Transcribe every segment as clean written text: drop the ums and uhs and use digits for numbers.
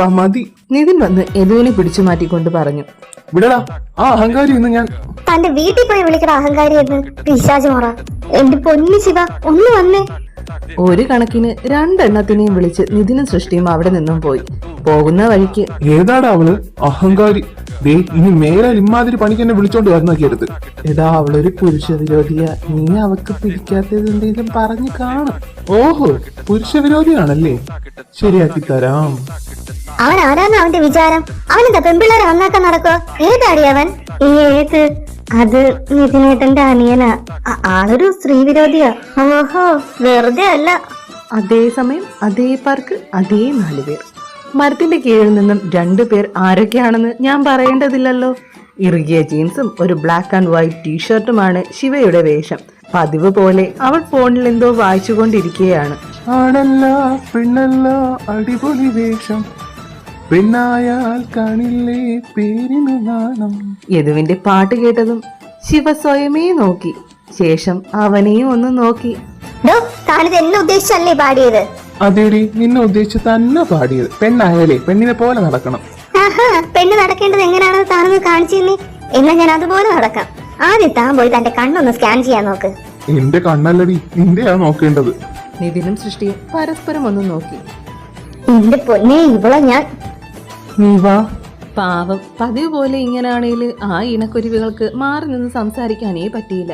മതി. നിതിൻ വന്ന് യദുവിനെ പിടിച്ചു മാറ്റിക്കൊണ്ട് പറഞ്ഞു, വിടടാ ആ അഹങ്കാരി എന്ന് ഞാൻ തന്റെ വീട്ടിൽ പോയി വിളിക്കട അഹങ്കാരി എന്ന്. പിശാച് മോറ, എന്റെ പൊന്നു ശിവ ഒന്ന് വന്നേ. ഒരു കണക്കിന് രണ്ടെണ്ണത്തിനെയും വിളിച്ച് നിതിനും സൃഷ്ടിയും അവിടെ നിന്നും പോയി. പോകുന്ന വഴിക്ക്, ഏതാടാ അവള് അഹങ്കാരി, ദേ ഇനി മേലാൽ ഇമ്മാതിരി പണിക്ക് എന്നെ വിളിച്ചോണ്ട് വരുന്നൊക്കെയരുത്. എടാ അവളൊരു പുരുഷ വിരോധിയ, നീ അവക്ക് പിടിക്കാത്തത് എന്തെങ്കിലും പറഞ്ഞു കാണും. ഓഹോ പുരുഷ വിരോധിയാണല്ലേ, ശരിയാക്കി തരാം. അവൻ ആരാന്ന് അവന്റെ വിചാരം? അവനെന്താ പെൺപിള്ളേരെ നന്നാക്കാൻ നടക്കുക? ഏതാടി അവൻ? ഏത്? അത് നിതിനേട്ടന്റെ അനിയനാ. ആളൊരു സ്ത്രീ വിരോധിയാ. ഓഹോ വെറുതെ അല്ല. അതേസമയം അതേ പാർക്ക് അതേ 4 പേർ. മരത്തിന്റെ കീഴിൽ നിന്നും 2 പേർ ആരൊക്കെയാണെന്ന് ഞാൻ പറയേണ്ടതില്ലല്ലോ. ഇറുകിയ ജീൻസും ഒരു ബ്ലാക്ക് ആൻഡ് വൈറ്റ് ടീഷർട്ടുമാണ് ശിവയുടെ വേഷം. പതിവ് പോലെ അവൾ ഫോണിൽ എന്തോ വായിച്ചുകൊണ്ടിരിക്കുകയാണ്. ആണല്ല പെണ്ണല്ല അടിപൊളി വേഷം, പെണ്ണായാൽ കാണില്ലേ പേരിന് നാണം. യദുവിന്റെ പാട്ട് കേട്ടതും ശിവ സ്വയമേ നോക്കി. ശേഷം അവനെയും ഒന്ന് നോക്കി. താനിത് എന്നെ ഉദ്ദേശിച്ചല്ലേ പാടിയത്? അതേടി നിന്നെ ഉദ്ദേശിച്ച് തന്നെ പാടിയത്. പെണ്ണായാലേ പെണ്ണിനെ പോലെ നടക്കണം. ആഹാ, പെണ്ണ് നടക്കേണ്ടത് എങ്ങനെയാണെന്ന് താനൊന്ന് കാണിച്ചു തന്നെ. എന്നാ ഞാൻ അതുപോലെ നടക്കാം. ആദ്യം താൻ പോയി തന്റെ കണ്ണൊന്ന് സ്കാൻ ചെയ്യാൻ നോക്ക്. എന്റെ കണ്ണല്ലടി നിന്റെയാ നോക്കേണ്ടത്. നിതിനും സൃഷ്ടിയും പരസ്പരം ഒന്ന് നോക്കി. എന്റെ പൊന്നെ ഇവളെ ഞാൻ. നീ വാ. പാവം, പതിവ് പോലെ ഇങ്ങനാണേല് ആ ഇണക്കുരുവികൾക്ക് മാറി നിന്ന് സംസാരിക്കാനേ പറ്റിയില്ല.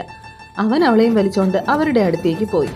അവൻ അവളെയും വലിച്ചോണ്ട് അവരുടെ അടുത്തേക്ക് പോയി.